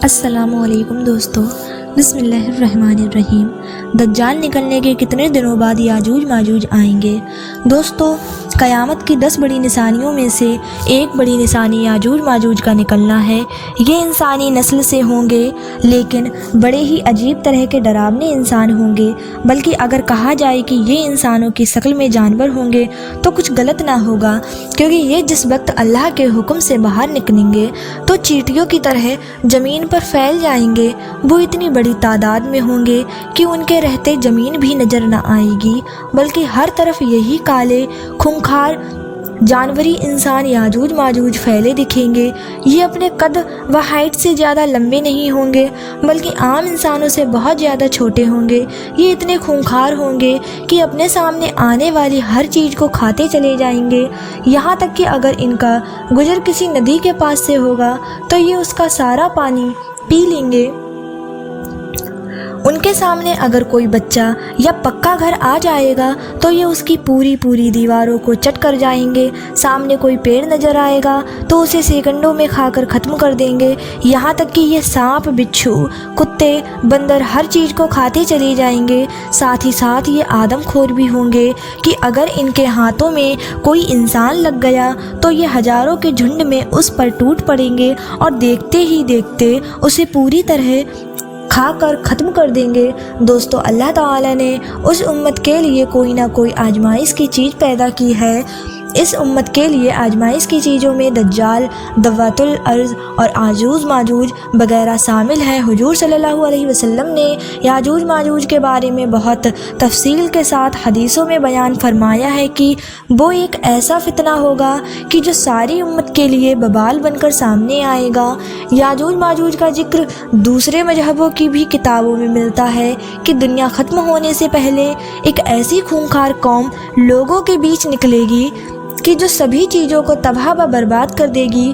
السلام علیکم دوستو، بسم اللہ الرحمن الرحیم۔ دجال نکلنے کے کتنے دنوں بعد یاجوج ماجوج آئیں گے؟ دوستو، قیامت کی 10 بڑی نشانیوں میں سے ایک بڑی نشانی یاجوج ماجوج کا نکلنا ہے۔ یہ انسانی نسل سے ہوں گے، لیکن بڑے ہی عجیب طرح کے ڈراونے انسان ہوں گے۔ بلکہ اگر کہا جائے کہ یہ انسانوں کی شکل میں جانور ہوں گے تو کچھ غلط نہ ہوگا، کیونکہ یہ جس وقت اللہ کے حکم سے باہر نکلیں گے تو چیٹیوں کی طرح زمین پر پھیل جائیں گے۔ وہ اتنی بڑی تعداد میں ہوں گے کہ ان کے رہتے زمین بھی نظر نہ آئے گی، بلکہ ہر طرف یہی کالے خونخوار جانوری انسان یاجوج ماجوج پھیلے دکھیں گے۔ یہ اپنے قد و ہائٹ سے زیادہ لمبے نہیں ہوں گے، بلکہ عام انسانوں سے بہت زیادہ چھوٹے ہوں گے۔ یہ اتنے خونخوار ہوں گے کہ اپنے سامنے آنے والی ہر چیز کو کھاتے چلے جائیں گے، یہاں تک کہ اگر ان کا گزر کسی ندی کے پاس سے ہوگا تو یہ اس کا سارا پانی پی لیں گے۔ ان کے سامنے اگر کوئی بچہ یا پکا گھر آ جائے گا تو یہ اس کی پوری دیواروں کو چٹ کر جائیں گے۔ سامنے کوئی پیڑ نظر آئے گا تو اسے سیکنڈوں میں کھا کر ختم کر دیں گے، یہاں تک کہ یہ سانپ، بچھو، کتے، بندر ہر چیز کو کھاتے چلے جائیں گے۔ ساتھ ہی ساتھ یہ آدم خور بھی ہوں گے کہ اگر ان کے ہاتھوں میں کوئی انسان لگ گیا تو یہ ہزاروں کے جھنڈ میں اس پر ٹوٹ پڑیں گے اور دیکھتے ہی دیکھتے اسے پوری طرح کھا کر ختم کر دیں گے۔ دوستو، اللہ تعالیٰ نے اس امت کے لیے کوئی نہ کوئی آزمائش کی چیز پیدا کی ہے۔ اس امت کے لیے آزمائش کی چیزوں میں دجال، دوات الارض اور یاجوج ماجوج وغیرہ شامل ہیں۔ حضور صلی اللہ علیہ وسلم نے یاجوج ماجوج کے بارے میں بہت تفصیل کے ساتھ حدیثوں میں بیان فرمایا ہے کہ وہ ایک ایسا فتنہ ہوگا کہ جو ساری امت کے لیے وبال بن کر سامنے آئے گا۔ یاجوج ماجوج کا ذکر دوسرے مذہبوں کی بھی کتابوں میں ملتا ہے کہ دنیا ختم ہونے سے پہلے ایک ایسی خونخوار قوم لوگوں کے بیچ نکلے گی کہ جو سبھی چیزوں کو تباہ و برباد کر دے گی۔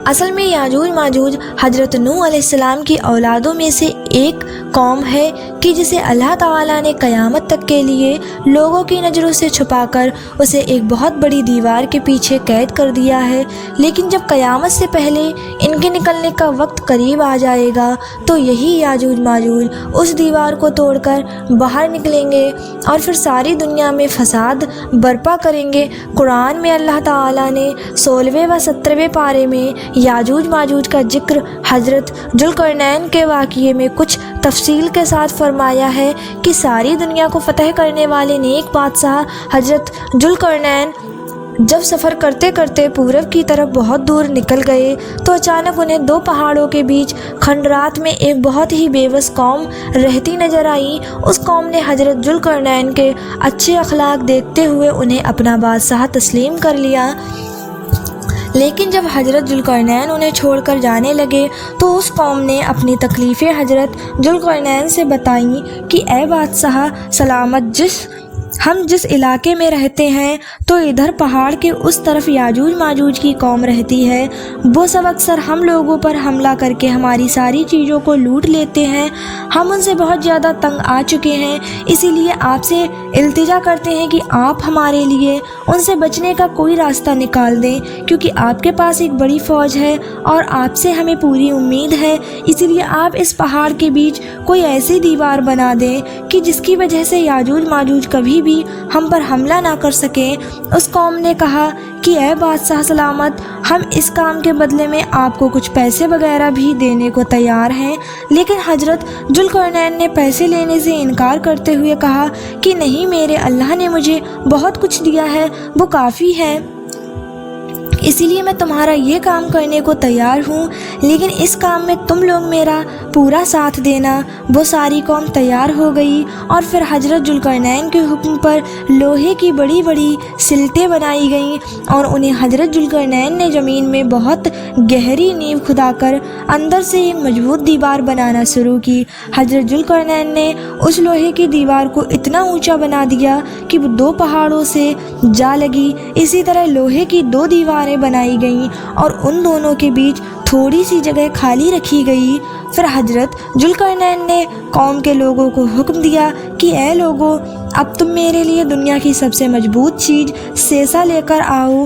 اصل میں یاجوج ماجوج حضرت نوح علیہ السلام کی اولادوں میں سے ایک قوم ہے کہ جسے اللہ تعالیٰ نے قیامت تک کے لیے لوگوں کی نظروں سے چھپا کر اسے ایک بہت بڑی دیوار کے پیچھے قید کر دیا ہے۔ لیکن جب قیامت سے پہلے ان کے نکلنے کا وقت قریب آ جائے گا تو یہی یاجوج ماجوج اس دیوار کو توڑ کر باہر نکلیں گے اور پھر ساری دنیا میں فساد برپا کریں گے۔ قرآن میں اللہ تعالیٰ نے 16ویں و 17ویں پارے میں یاجوج ماجوج کا ذکر حضرت ذوالقرنین کے واقعے میں کچھ تفصیل کے ساتھ فرمایا ہے کہ ساری دنیا کو فتح کرنے والے نیک بادشاہ حضرت ذوالقرنین جب سفر کرتے کرتے پورب کی طرف بہت دور نکل گئے تو اچانک انہیں 2 پہاڑوں کے بیچ کھنڈرات میں ایک بہت ہی بے بس قوم رہتی نظر آئی۔ اس قوم نے حضرت ذوالقرنین کے اچھے اخلاق دیکھتے ہوئے انہیں اپنا بادشاہ تسلیم کر لیا۔ لیکن جب حضرت ذوالقرنین انہیں چھوڑ کر جانے لگے تو اس قوم نے اپنی تکلیفیں حضرت ذوالقرنین سے بتائیں کہ اے بادشاہ سلامت، ہم جس علاقے میں رہتے ہیں تو ادھر پہاڑ کے اس طرف یاجوج ماجوج کی قوم رہتی ہے۔ وہ سب اکثر ہم لوگوں پر حملہ کر کے ہماری ساری چیزوں کو لوٹ لیتے ہیں۔ ہم ان سے بہت زیادہ تنگ آ چکے ہیں، اسی لیے آپ سے التجا کرتے ہیں کہ آپ ہمارے لیے ان سے بچنے کا کوئی راستہ نکال دیں، کیونکہ آپ کے پاس ایک بڑی فوج ہے اور آپ سے ہمیں پوری امید ہے۔ اسی لیے آپ اس پہاڑ کے بیچ کوئی ایسی دیوار بنا دیں کہ جس کی وجہ سے یاجوج ماجوج کبھی بھی ہم پر حملہ نہ کر سکیں۔ اس قوم نے کہا کہ اے بادشاہ سلامت، ہم اس کام کے بدلے میں آپ کو کچھ پیسے وغیرہ بھی دینے کو تیار ہیں۔ لیکن حضرت ذوالقرنین نے پیسے لینے سے انکار کرتے ہوئے کہا کہ نہیں، میرے اللہ نے مجھے بہت کچھ دیا ہے، وہ کافی ہے، اسی لیے میں تمہارا یہ کام کرنے کو تیار ہوں، لیکن اس کام میں تم لوگ میرا پورا ساتھ دینا۔ وہ ساری قوم تیار ہو گئی اور پھر حضرت ذوالقرنین کے حکم پر لوہے کی بڑی بڑی سلٹیں بنائی گئیں اور انہیں حضرت ذوالقرنین نے زمین میں بہت گہری نیو کھدا کر اندر سے ایک مضبوط دیوار بنانا شروع کی۔ حضرت ذوالقرنین نے اس لوہے کی دیوار کو اتنا اونچا بنا دیا کہ وہ 2 پہاڑوں سے جا لگی۔ اسی طرح لوہے کی 2 دیواریں بنائی گئیں اور ان دونوں کے بیچ تھوڑی سی جگہ خالی رکھی گئی۔ پھر حضرت ذوالقرنین نے قوم کے لوگوں کو حکم دیا کہ اے لوگو، اب تم میرے لیے دنیا کی سب سے مضبوط چیز سیسا لے کر آؤ۔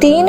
3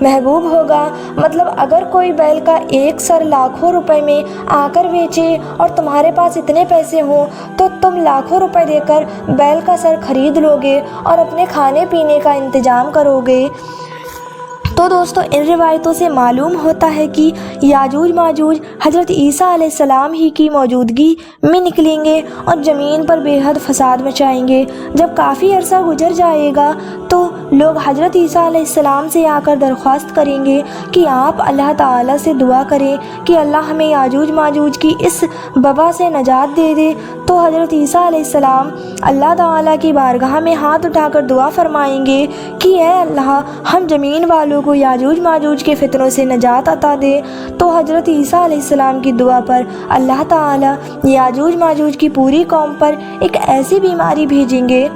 محبوب ہوگا۔ مطلب اگر کوئی بیل کا ایک سر لاکھوں روپے میں آ کر بیچے اور تمہارے پاس اتنے پیسے ہوں تو تم لاکھوں روپے دے کر بیل کا سر خرید لو گے اور اپنے کھانے پینے کا انتظام کرو گے۔ تو دوستو ان روایتوں سے معلوم ہوتا ہے کہ یاجوج ماجوج حضرت عیسیٰ علیہ السلام ہی کی موجودگی میں نکلیں گے اور زمین پر بے حد فساد مچائیں گے۔ جب کافی عرصہ گزر جائے گا تو لوگ حضرت عیسیٰ علیہ السلام سے آ کر درخواست کریں گے کہ آپ اللہ تعالیٰ سے دعا کریں کہ اللہ ہمیں یاجوج ماجوج کی اس وبا سے نجات دے دے۔ تو حضرت عیسیٰ علیہ السلام اللہ تعالیٰ کی بارگاہ میں ہاتھ اٹھا کر دعا فرمائیں گے کہ اے اللہ ہم زمین والوں کو یاجوج ماجوج کے فتنوں سے نجات عطا دے۔ تو حضرت عیسیٰ علیہ السلام کی دعا پر اللہ تعالیٰ یاجوج ماجوج کی پوری قوم پر ایک ایسی بیماری بھیجیں گے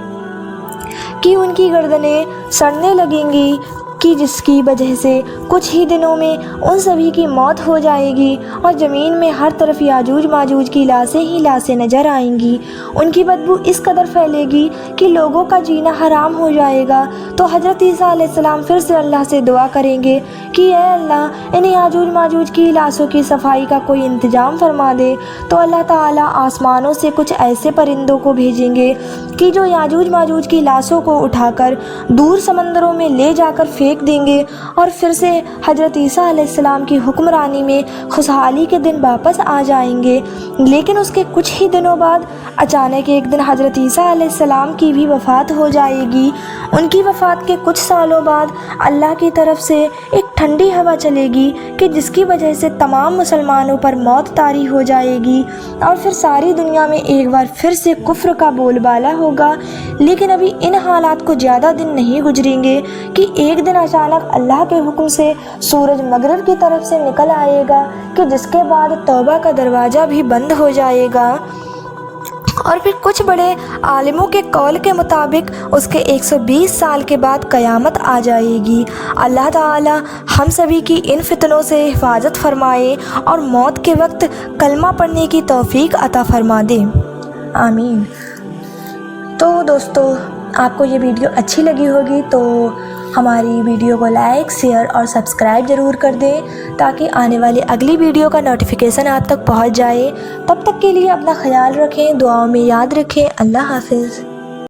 کہ ان کی گردنیں سڑنے لگیں گی کہ جس کی وجہ سے کچھ ہی دنوں میں ان سبھی کی موت ہو جائے گی اور زمین میں ہر طرف یاجوج ماجوج کی لاشیں ہی لاشیں نظر آئیں گی۔ ان کی بدبو اس قدر پھیلے گی کہ لوگوں کا جینا حرام ہو جائے گا۔ تو حضرت عیسیٰ علیہ السلام پھر سے اللہ سے دعا کریں گے کہ اے اللہ ان یاجوج ماجوج کی لاشوں کی صفائی کا کوئی انتظام فرما دے۔ تو اللہ تعالیٰ آسمانوں سے کچھ ایسے پرندوں کو بھیجیں گے کہ جو یاجوج ماجوج کی لاشوں کو اٹھا کر دور سمندروں میں لے جا کر پھینک دیں گے اور پھر سے حضرت عیسیٰ علیہ السلام کی حکمرانی میں خوشحالی کے دن واپس آ جائیں گے۔ لیکن اس کے کچھ ہی دنوں بعد اچانک ایک دن حضرت عیسیٰ علیہ السلام کی بھی وفات ہو جائے گی۔ ان کی وفات کے کچھ سالوں بعد اللہ کی طرف سے ایک ٹھنڈی ہوا چلے گی کہ جس کی وجہ سے تمام مسلمانوں پر موت طاری ہو جائے گی اور پھر ساری دنیا میں ایک بار پھر سے کفر کا بول بالا ہوگا۔ لیکن ابھی ان حالات کو زیادہ دن نہیں گزریں گے کہ ایک دن اچانک اللہ کے حکم سے سورج مغرب کی طرف سے نکل آئے گا کہ جس کے بعد توبہ کا دروازہ بھی بند ہو جائے گا اور پھر کچھ بڑے عالموں کے قول کے مطابق اس کے 120 سال کے بعد قیامت آ جائے گی۔ اللہ تعالی ہم سبھی کی ان فتنوں سے حفاظت فرمائے اور موت کے وقت کلمہ پڑھنے کی توفیق عطا فرما دے، آمین۔ تو دوستو آپ کو یہ ویڈیو اچھی لگی ہوگی تو ہماری ویڈیو کو لائک، شیئر اور سبسکرائب ضرور کر دیں تاکہ آنے والی اگلی ویڈیو کا نوٹیفیکیشن آپ تک پہنچ جائے۔ تب تک کے لیے اپنا خیال رکھیں، دعاؤں میں یاد رکھیں۔ اللہ حافظ۔